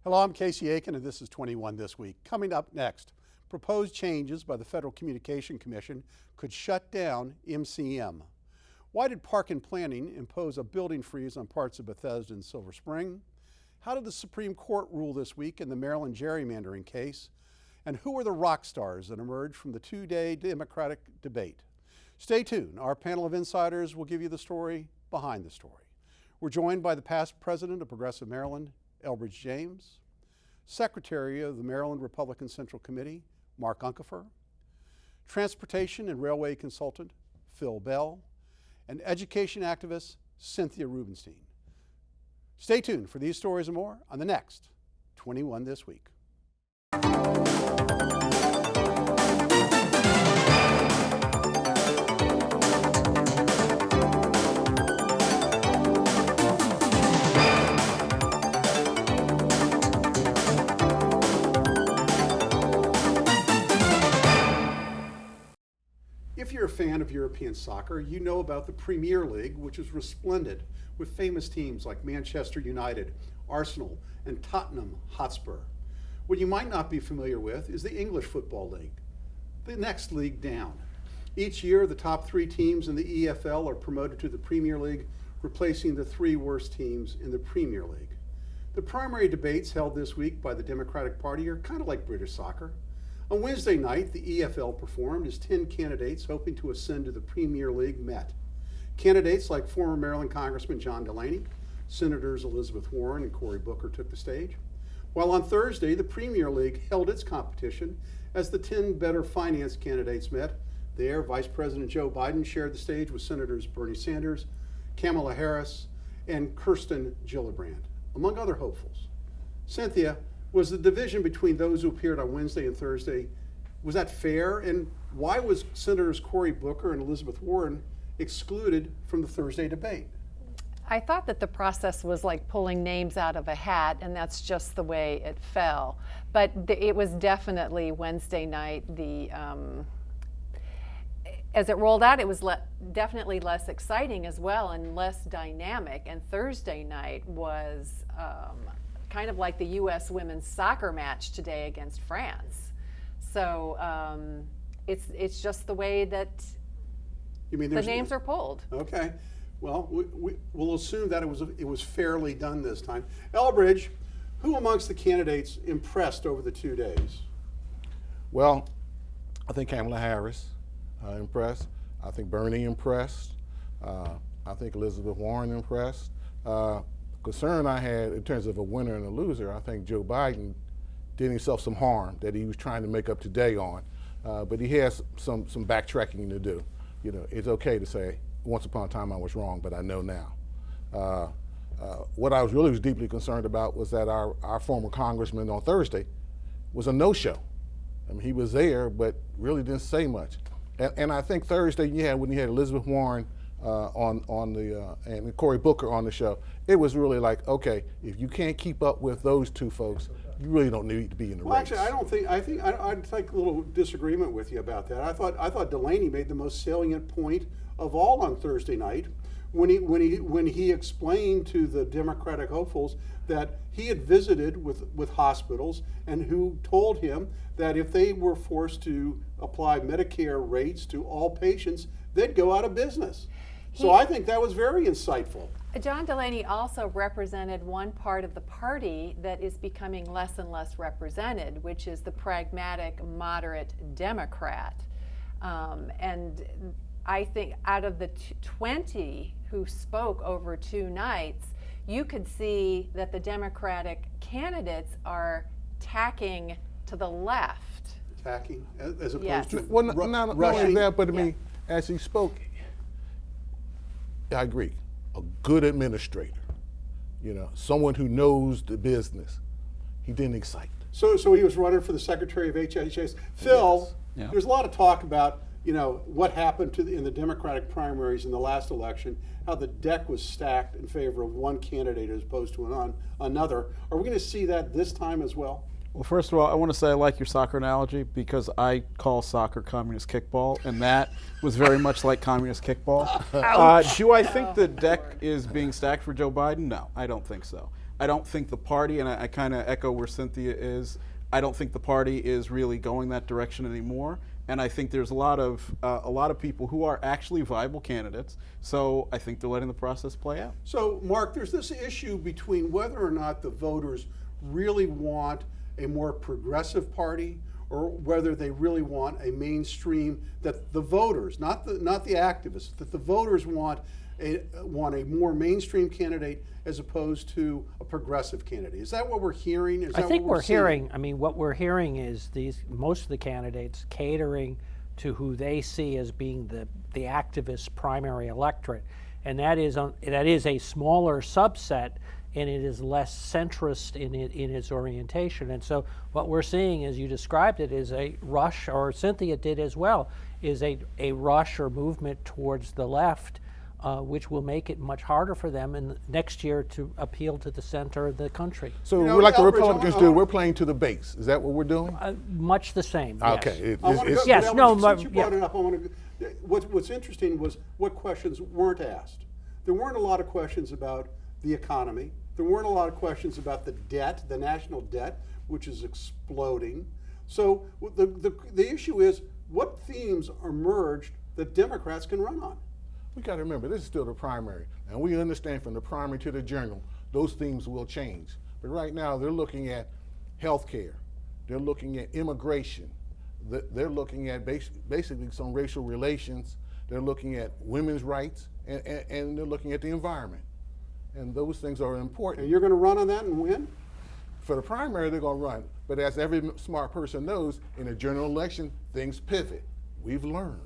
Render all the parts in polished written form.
Hello, I'm Casey Aiken, and this is 21 This Week. Coming up next, proposed changes by the Federal Communication Commission could shut down MCM. Why did Park and Planning impose a building freeze on parts of Bethesda and Silver Spring? How did the Supreme Court rule this week in the Maryland gerrymandering case? And who are the rock stars that emerged from the two-day Democratic debate? Stay tuned. Our panel of insiders will give you the story behind the story. We're joined by the past president of Progressive Maryland, Elbridge James, Secretary of the Maryland Republican Central Committee, Mark Uncapher, Transportation and Railway Consultant, Phil Bell, and education activist, Cynthia Rubenstein. Stay tuned for these stories and more on the next 21 This Week. If you're a fan of European soccer, you know about the Premier League, which is resplendent with famous teams like Manchester United, Arsenal, and Tottenham Hotspur. What you might not be familiar with is the English Football League, the next league down. Each year, the top 3 teams in the EFL are promoted to the Premier League, replacing the 3 worst teams in the Premier League. The primary debates held this week by the Democratic Party are kind of like British soccer. On Wednesday night, the EFL performed as 10 candidates hoping to ascend to the Premier League met. Candidates like former Maryland Congressman John Delaney, Senators Elizabeth Warren and Cory Booker took the stage. While on Thursday, the Premier League held its competition as the 10 better finance candidates met. There, Vice President Joe Biden shared the stage with Senators Bernie Sanders, Kamala Harris, and Kirsten Gillibrand, among other hopefuls. Cynthia, was the division between those who appeared on Wednesday and Thursday, was that fair? And why was Senators Cory Booker and Elizabeth Warren excluded from the Thursday debate? I thought that the process was like pulling names out of a hat, and that's just the way it fell. But it was definitely Wednesday night. As it rolled out, it was definitely less exciting as well and less dynamic. And Thursday night was kind of like the U.S. women's soccer match today against France. So it's just the way that the names are pulled. Okay. Well, we'll assume that it was fairly done this time. Elbridge, who amongst the candidates impressed over the 2 days? Well, I think Kamala Harris impressed. I think Bernie impressed. I think Elizabeth Warren impressed. Concern I had in terms of a winner and a loser, I think Joe Biden did himself some harm that he was trying to make up today on, but he has some backtracking to do. You know, it's okay to say, once upon a time I was wrong, but I know now. What I was deeply concerned about was that our former congressman on Thursday was a no-show. I mean, he was there, but really didn't say much. And I think Thursday, when you had Elizabeth Warren and Cory Booker on the show, it was really like, okay, if you can't keep up with those 2 folks, you really don't need to be in the race. Actually, I'd take a little disagreement with you about that. I thought Delaney made the most salient point of all on Thursday night when he explained to the Democratic hopefuls that he had visited with hospitals and who told him that if they were forced to apply Medicare rates to all patients, they'd go out of business. So I think that was very insightful. John Delaney also represented one part of the party that is becoming less and less represented, which is the pragmatic, moderate Democrat. And I think out of the 20 who spoke over 2 nights, you could see that the Democratic candidates are tacking to the left. Tacking, as opposed to well, not only that, but I mean, as he spoke, I agree. A good administrator, someone who knows the business. He didn't excite. So he was running for the Secretary of HHS. Phil, yes. There's a lot of talk about what happened in the Democratic primaries in the last election, how the deck was stacked in favor of one candidate as opposed to another. Are we going to see that this time as well? Well, first of all, I want to say I like your soccer analogy because I call soccer communist kickball, and that was very much like communist kickball. Do I think the deck is being stacked for Joe Biden? No, I don't think so. I don't think the party, and I kind of echo where Cynthia is, I don't think the party is really going that direction anymore. And I think there's a lot of people who are actually viable candidates. So I think they're letting the process play out. So, Mark, there's this issue between whether or not the voters really want a more progressive party, or whether they really want a mainstream, that the voters, not the activists, that the voters want a more mainstream candidate as opposed to a progressive candidate. Is that what we're hearing? Is I that think what we're seeing? hearing, I mean, what we're hearing is most of the candidates catering to who they see as being the activist primary electorate. And that is a smaller subset, and it is less centrist in its orientation. And so what we're seeing, as you described it, is a rush, or Cynthia did as well, is a rush or movement towards the left, which will make it much harder for them in next year to appeal to the center of the country. So You know, we're like the Elbridge, Republicans do, we're playing to the base. Is that what we're doing? Much the same. Yes. Okay. I wanna go- Yes, but no, Elbridge, since you but- yeah. brought it up, I want to. What's interesting was what questions weren't asked. There weren't a lot of questions about the economy. There weren't a lot of questions about the debt, the national debt, which is exploding. So the issue is, what themes emerged that Democrats can run on? We got to remember, this is still the primary, and we understand from the primary to the general, those themes will change. But right now, they're looking at health care, they're looking at immigration, they're looking at basically some racial relations, they're looking at women's rights, and they're looking at the environment. And those things are important. And you're going to run on that and win? For the primary, they're going to run. But as every smart person knows, in a general election, things pivot. We've learned.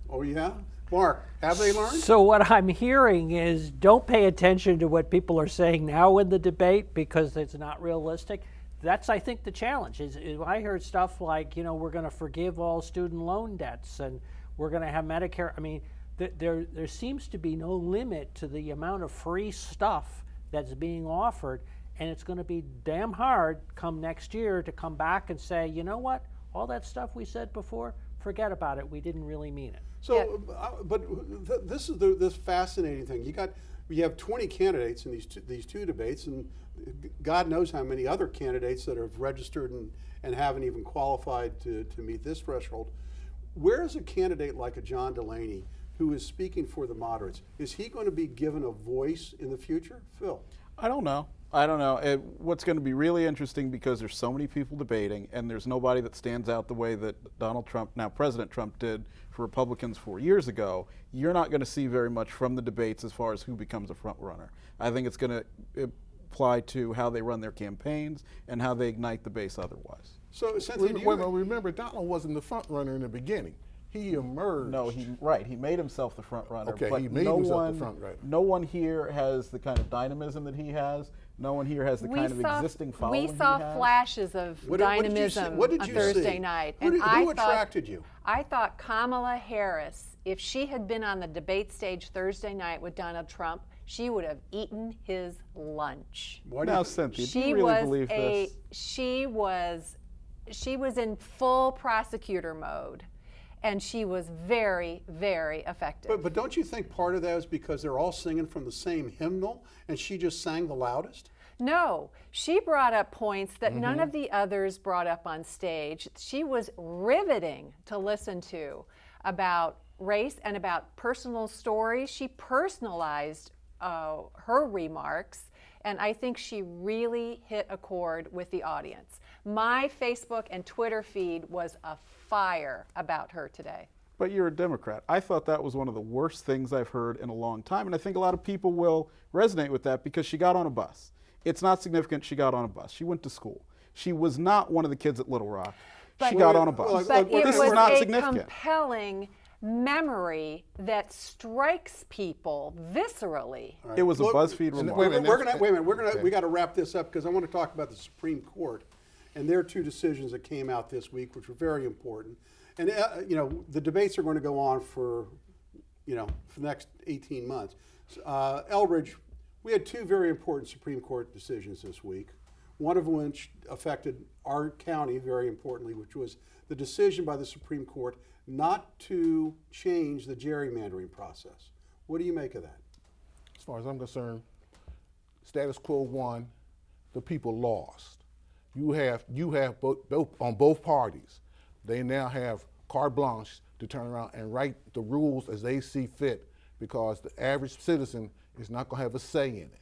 Oh, yeah? Mark, have they learned? So what I'm hearing is, don't pay attention to what people are saying now in the debate, because it's not realistic. That's, I think, the challenge. Is I heard stuff like, we're going to forgive all student loan debts, and we're going to have Medicare. I mean, there seems to be no limit to the amount of free stuff that's being offered, and it's going to be damn hard come next year to come back and say, you know what, all that stuff we said before, forget about it. We didn't really mean it. So, this is this fascinating thing. You have 20 candidates in these two debates, and God knows how many other candidates that have registered and haven't even qualified to meet this threshold. Where is a candidate like a John Delaney, who is speaking for the moderates? Is he going to be given a voice in the future? Phil? I don't know. What's going to be really interesting, because there's so many people debating, and there's nobody that stands out the way that Donald Trump, now President Trump, did for Republicans 4 years ago. You're not going to see very much from the debates as far as who becomes a front runner. I think it's going to apply to how they run their campaigns and how they ignite the base otherwise. So, Cynthia, Remember, Donald wasn't the front runner in the beginning. He emerged. No, he made himself the front runner. Okay, but he made himself the front runner. No one here has the kind of dynamism that he has. No one here has the kind of existing following he has. We saw flashes of dynamism on Thursday night. Who attracted you? I thought Kamala Harris, if she had been on the debate stage Thursday night with Donald Trump, she would have eaten his lunch. Now, Cynthia, do you really believe this? She was in full prosecutor mode, and she was very, very effective. But don't you think part of that is because they're all singing from the same hymnal, and she just sang the loudest? No, she brought up points that none of the others brought up on stage. She was riveting to listen to about race and about personal stories. She personalized her remarks, and I think she really hit a chord with the audience. My Facebook and Twitter feed was afire about her today. But you're a Democrat. I thought that was one of the worst things I've heard in a long time, and I think a lot of people will resonate with that, because she got on a bus. It's not significant she got on a bus. She went to school. She was not one of the kids at Little Rock. She got on a bus. But it this was is not a significant. compelling memory that strikes people viscerally. It was a BuzzFeed remark. We got to wrap this up, because I want to talk about the Supreme Court and their two decisions that came out this week, which were very important. And the debates are going to go on for the next 18 months. Elbridge, we had two very important Supreme Court decisions this week, one of which affected our county very importantly, which was the decision by the Supreme Court not to change the gerrymandering process. What do you make of that? As far as I'm concerned, status quo won, the people lost. You have both on both parties. They now have carte blanche to turn around and write the rules as they see fit, because the average citizen is not going to have a say in it.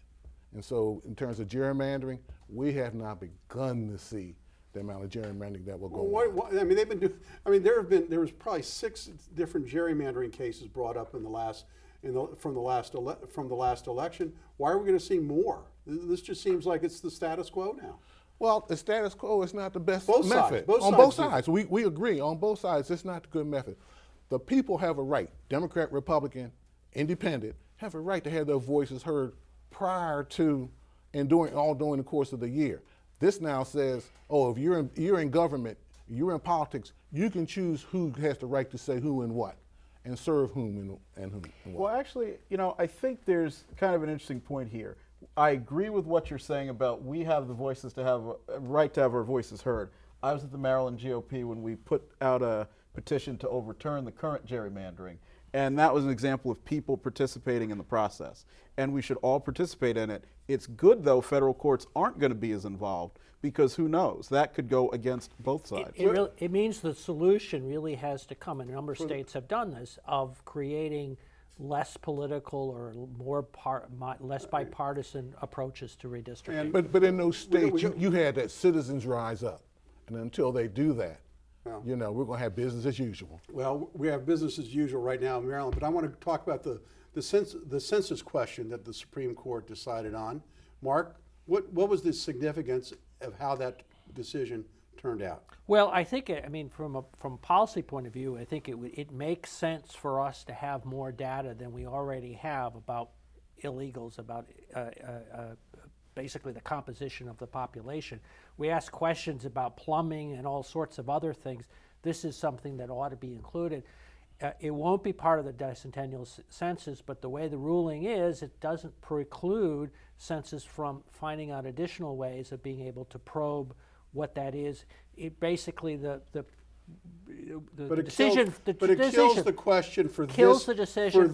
And so in terms of gerrymandering, we have not begun to see the amount of gerrymandering that will go on. I mean, they've been doing. I mean, there was probably 6 different gerrymandering cases brought up from the last election. Why are we going to see more? This just seems like it's the status quo now. Well, the status quo is not the best Both sides, method. both on sides both do. sides. We agree. On both sides, it's not the good method. The people have a right, Democrat, Republican, Independent, have a right to have their voices heard prior to and during the course of the year. This now says, oh, if you're in government, you're in politics, you can choose who has the right to say who and what, and serve whom and whom and what. Well, actually, I think there's kind of an interesting point here. I agree with what you're saying about we have the voices to have a right to have our voices heard. I was at the Maryland GOP when we put out a petition to overturn the current gerrymandering, and that was an example of people participating in the process. And we should all participate in it. It's good, though, federal courts aren't going to be as involved, because who knows? That could go against both sides. It means the solution really has to come, and a number of states have done this, of creating less political or less bipartisan approaches to redistricting. But in those states, you had that citizens rise up, and until they do that, we're going to have business as usual. Well, we have business as usual right now in Maryland, but I want to talk about the census question that the Supreme Court decided on. Mark, what was the significance of how that decision turned out? Well, I think, from a policy point of view, I think it makes sense for us to have more data than we already have about illegals, about basically the composition of the population. We ask questions about plumbing and all sorts of other things. This is something that ought to be included. It won't be part of the decennial census, but the way the ruling is, it doesn't preclude census from finding out additional ways of being able to probe what that is. It basically It kills the question for kills this, the decision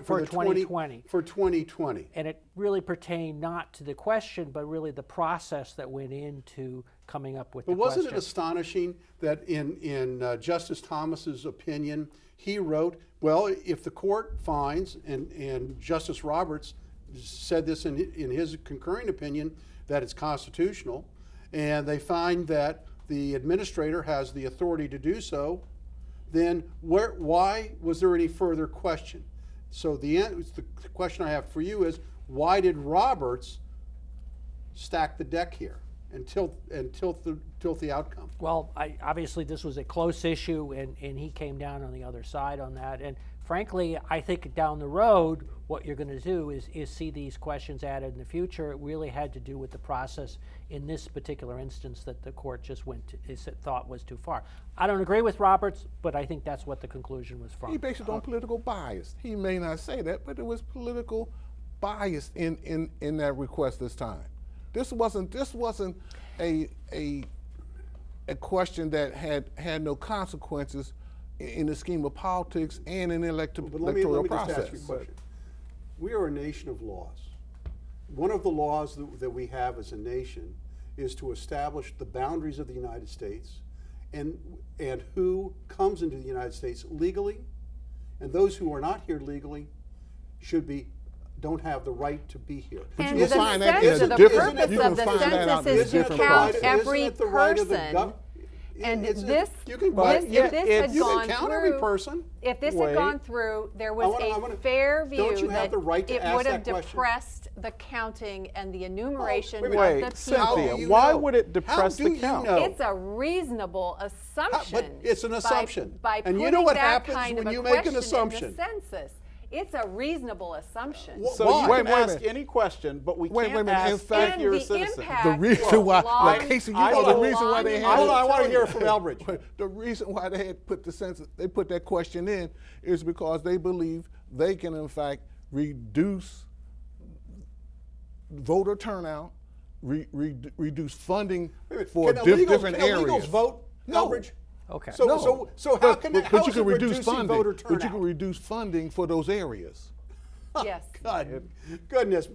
for 2020. For 2020. And it really pertained not to the question, but really the process that went into coming up with the question. But wasn't it astonishing that in Justice Thomas's opinion, he wrote, well, if the court finds, and Justice Roberts said this in his concurring opinion, that it's constitutional, and they find that the administrator has the authority to do so, then why was there any further question? So the question I have for you is, why did Roberts stack the deck here and tilt the outcome? Well, obviously this was a close issue, and he came down on the other side on that. And frankly, I think down the road, what you're going to do is see these questions added in the future. It really had to do with the process in this particular instance that the court just thought was too far. I don't agree with Roberts, but I think that's what the conclusion was from. He based it on political bias. He may not say that, but there was political bias in that request this time. This wasn't a question that had no consequences in the scheme of politics and in the electoral process. Just ask you a question. We are a nation of laws. One of the laws that we have as a nation is to establish the boundaries of the United States and who comes into the United States legally, and those who are not here legally don't have the right to be here. And you the find that purpose in a of different- the you can find that out in census is to different count process. every Isn't it the right of the person. And Isn't this, it- you can- this, you if this can- had you can gone count through, every person. if this Wait. had gone through, there was I wanna- a fair view don't you have that the right to it ask would have that question? depressed the counting and the enumeration wait a of minute. the Wait, people. How do Cynthia, you why know? would it How depress do the you count? know? It's a reasonable assumption. But it's an assumption. By And you putting know what that happens kind when of a you make an question in the assumption? census. It's a reasonable assumption. So Why? you Wait can a ask minute. any question, but we Wait a can't minute. In ask fact- if you're a And the citizen. impact The reason why, long- Casey, you I know the will- reason why they Hold had. on, I want to hear from Elbridge. The reason why they had put the census, they put that question in, is because they believe they can, in fact, reduce voter turnout, reduce funding for Can illegals- different can areas. illegals vote, No. Elbridge? Okay. So how But can you how can is it reduce reducing funding. voter But you turnout? can reduce funding for those areas. Yes. God, goodness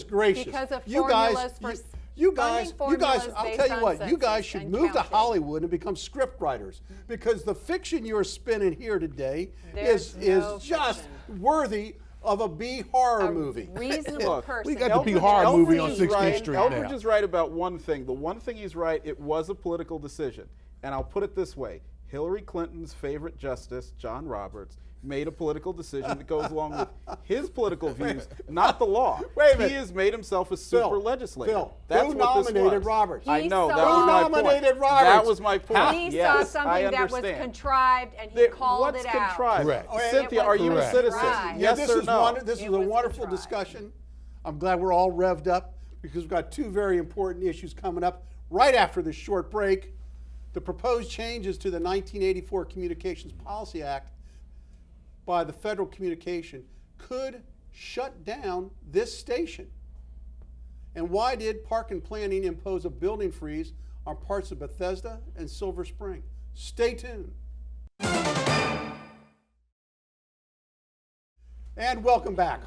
gracious! Because of You guys, formulas for You guys, formula is I'll based tell you on what, you census guys should and move to counting. Hollywood and become script writers, because the fiction you're spinning here today There's is no just fiction. worthy of a B horror A movie. reasonable Look, person. we got the B horror movie on is 16th right. Street Elbridge now. is right about one thing. The one thing he's right, it was a political decision. And I'll put it this way. Hillary Clinton's favorite justice, John Roberts, made a political decision that goes along with his political views, not the law. Wait a minute. He has made himself a super Phil, legislator. Phil, That's who what this nominated was. Roberts? I He know, that saw- was my Who nominated point. Roberts? That was my point. He Yes, saw I something that was understand. contrived and he There- called what's it out. contrived? Correct. Cynthia, It are was you a correct. citizen? Contrived. Yes this or is no? this It is a was wonderful contrived. discussion. I'm glad we're all revved up, because we've got two very important issues coming up right after this short break. The proposed changes to the 1984 Communications Policy Act by the Federal Communication could shut down this station. And why did Park and Planning impose a building freeze on parts of Bethesda and Silver Spring? Stay tuned. And welcome back.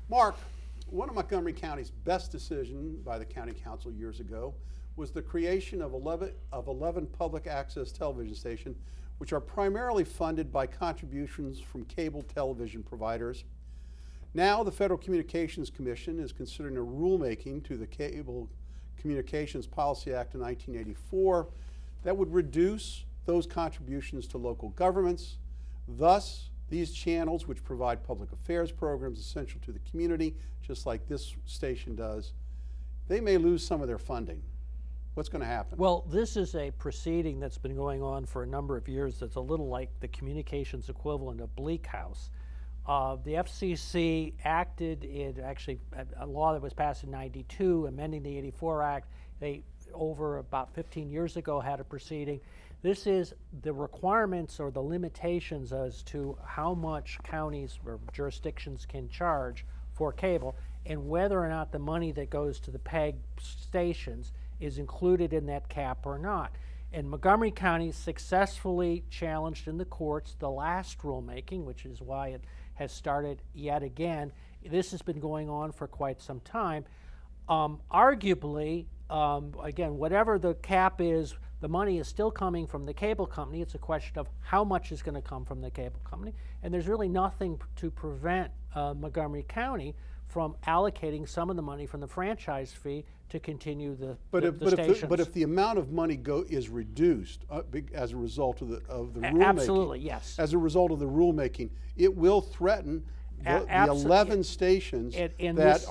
Mark, one of Montgomery County's best decisions by the County Council years ago was the creation of 11 public access television stations, which are primarily funded by contributions from cable television providers. Now, the Federal Communications Commission is considering a rulemaking to the Cable Communications Policy Act of 1984 that would reduce those contributions to local governments. Thus, these channels, which provide public affairs programs essential to the community, just like this station does, they may lose some of their funding. What's going to happen? Well, this is a proceeding that's been going on for a number of years that's a little like the communications equivalent of Bleak House. The FCC acted in actually a law that was passed in '92, amending the '84 Act. They, over about 15 years ago, had a proceeding. This is the requirements or the limitations as to how much counties or jurisdictions can charge for cable, and whether or not the money that goes to the PEG stations is included in that cap or not. And Montgomery County successfully challenged in the courts the last rulemaking, which is why it has started yet again. This has been going on for quite some time. Arguably, again, whatever the cap is, the money is still coming from the cable company. It's a question of how much is going to come from the cable company. And there's really nothing to prevent Montgomery County from allocating some of the money from the franchise fee to continue the stations. But if the amount of money is reduced as a result of the rulemaking, Absolutely, yes. As a result of the rulemaking, it will threaten the 11 stations that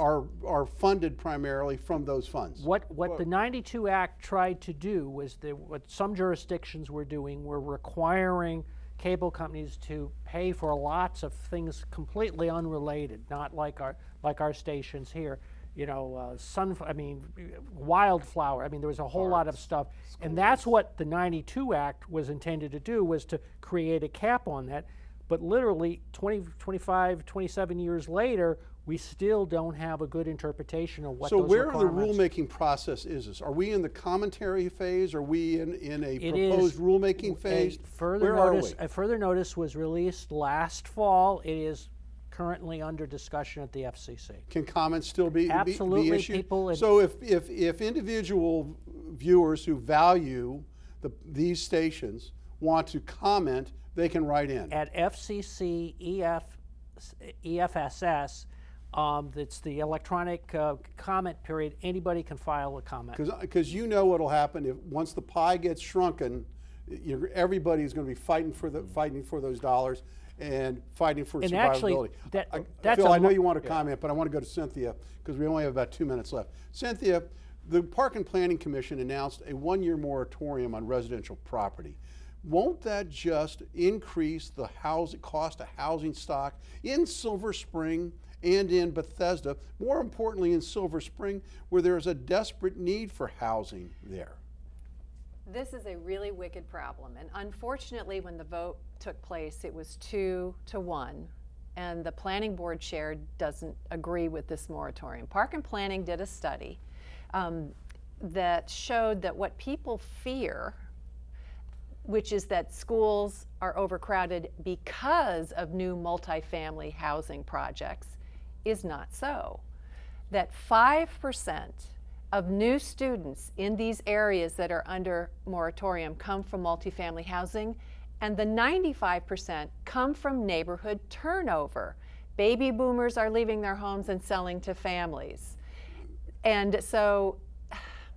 are funded primarily from those funds. What the '92 Act tried to do was what some jurisdictions were doing were requiring cable companies to pay for lots of things completely unrelated, not like our stations here. You know, wildflower. I mean, there was a whole lot of stuff, and that's what the '92 Act was intended to do, was to create a cap on that. But literally 20, 25, 27 years later, we still don't have a good interpretation of what those So where in the requirements. rulemaking process is this? Are we in the commentary phase? Are we in a It proposed is rulemaking phase? Further Where notice, are we? a further notice was released last fall. It is currently under discussion at the FCC. Can comments still be Absolutely, issued? people. So if individual viewers who value these stations want to comment, they can write in. At FCC EFSS, it's the electronic comment period. Anybody can file a comment. Because you know what'll happen if once the pie gets shrunken, everybody's going to be fighting for those dollars and fighting for And survivability. actually, that's Phil, a I know mo- you want to comment, but I want to go to Cynthia because we only have about 2 minutes left. Cynthia, the Park and Planning Commission announced a 1-year moratorium on residential property. Won't that just increase the cost of housing stock in Silver Spring and in Bethesda, more importantly in Silver Spring, where there is a desperate need for housing there? This is a really wicked problem, and unfortunately when the vote took place it was 2-1, and the planning board chair doesn't agree with this moratorium. Park and Planning did a study that showed that what people fear, which is that schools are overcrowded because of new multifamily housing projects, is not so. That 5% of new students in these areas that are under moratorium come from multifamily housing, and the 95% come from neighborhood turnover. Baby boomers are leaving their homes and selling to families. And so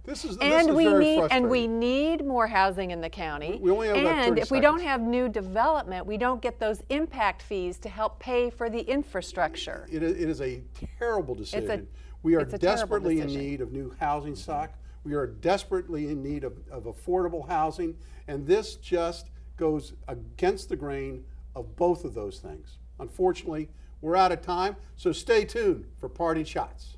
This is and very frustrating. we need more housing in the county. We only have about 30 and if we don't seconds. have new development, we don't get those impact fees to help pay for the infrastructure. It is a terrible decision. We are it's a terrible desperately in decision. need of new housing stock. We are desperately in need of affordable housing, and this just goes against the grain of both of those things. Unfortunately, we're out of time, so stay tuned for Parting Shots.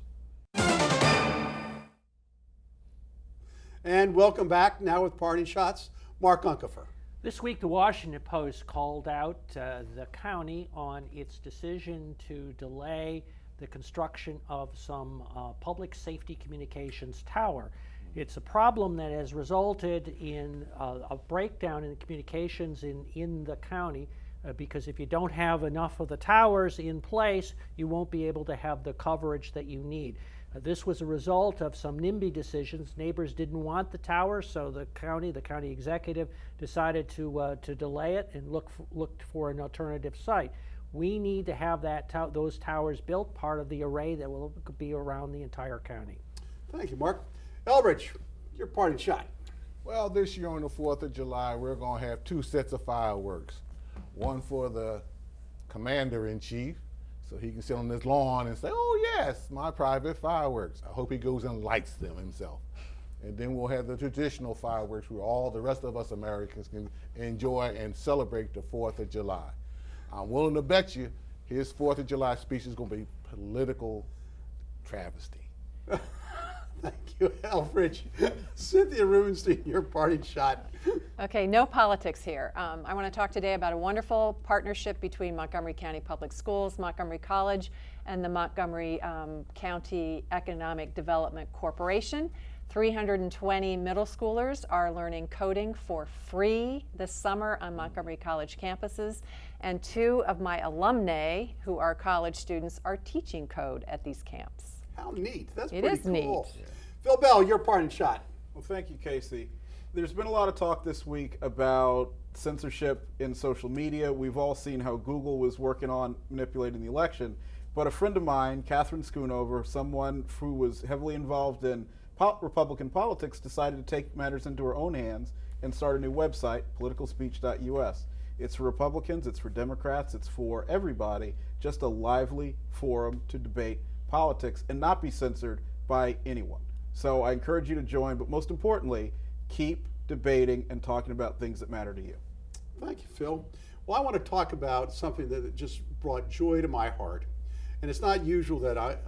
And welcome back now with Parting Shots, Mark Uncapher. This week, the Washington Post called out the county on its decision to delay the construction of some public safety communications tower. It's a problem that has resulted in a breakdown in communications in the county because if you don't have enough of the towers in place, you won't be able to have the coverage that you need. This was a result of some NIMBY decisions. Neighbors didn't want the tower, so the county executive decided to delay it and looked for an alternative site. We need to have those towers built, part of the array that will be around the entire county. Thank you, Mark. Elbridge, your parting shot. Well, this year on the 4th of July, we're going to have 2 sets of fireworks. One for the commander-in-chief, so he can sit on his lawn and say, oh yes, my private fireworks. I hope he goes and lights them himself. And then we'll have the traditional fireworks where all the rest of us Americans can enjoy and celebrate the 4th of July. I'm willing to bet you his 4th of July speech is going to be political travesty. Thank you, Elbridge. Cynthia Rubenstein, your parting shot. Okay, no politics here. I want to talk today about a wonderful partnership between Montgomery County Public Schools, Montgomery College, and the Montgomery County Economic Development Corporation. 320 middle schoolers are learning coding for free this summer on Montgomery College campuses, and 2 of my alumni, who are college students, are teaching code at these camps. How neat. That's It pretty is cool. neat. Yeah. Phil Bell, your parting shot. Well, thank you, Casey. There's been a lot of talk this week about censorship in social media. We've all seen how Google was working on manipulating the election. But a friend of mine, Catherine Schoonover, someone who was heavily involved in Republican politics, decided to take matters into her own hands and start a new website, politicalspeech.us. It's for Republicans, it's for Democrats, it's for everybody, just a lively forum to debate politics and not be censored by anyone. So I encourage you to join, but most importantly, keep debating and talking about things that matter to you. Thank you, Phil. Well, I want to talk about something that just brought joy to my heart. And it's not usual that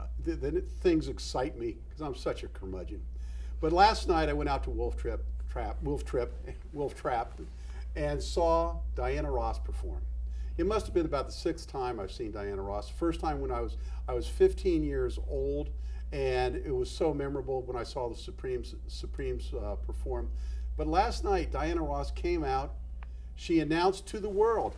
things excite me because I'm such a curmudgeon. But last night I went out to Wolf Trap, and saw Diana Ross perform. It must have been about the 6th time I've seen Diana Ross. First time when I was 15 years old, and it was so memorable when I saw the Supremes perform. But last night, Diana Ross came out. She announced to the world,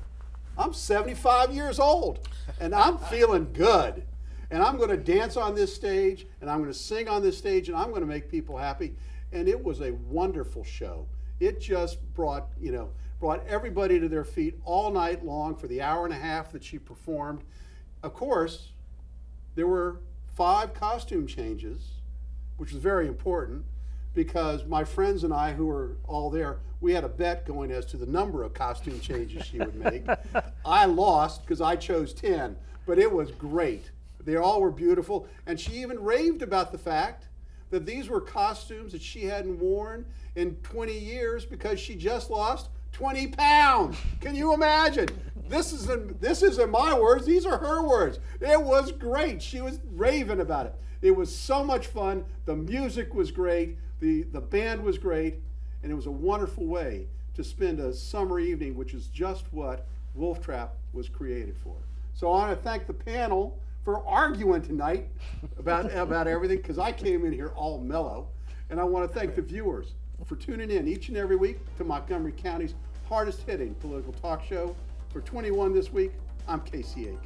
I'm 75 years old, and I'm feeling good. And I'm going to dance on this stage, and I'm going to sing on this stage, and I'm going to make people happy. And it was a wonderful show. It just brought everybody to their feet all night long for the hour and a half that she performed. Of course, there were 5 costume changes, which was very important because my friends and I, who were all there, we had a bet going as to the number of costume changes she would make. I lost because I chose 10, but it was great. They all were beautiful, and she even raved about the fact that these were costumes that she hadn't worn in 20 years because she just lost 20 pounds. Can you imagine? This isn't my words, these are her words. It was great. She was raving about it. It was so much fun. The music was great. The band was great. And it was a wonderful way to spend a summer evening, which is just what Wolf Trap was created for. So I want to thank the panel for arguing tonight about everything, because I came in here all mellow. And I want to thank the viewers for tuning in each and every week to Montgomery County's hardest hitting political talk show. For 21 this week, I'm Casey Aiken.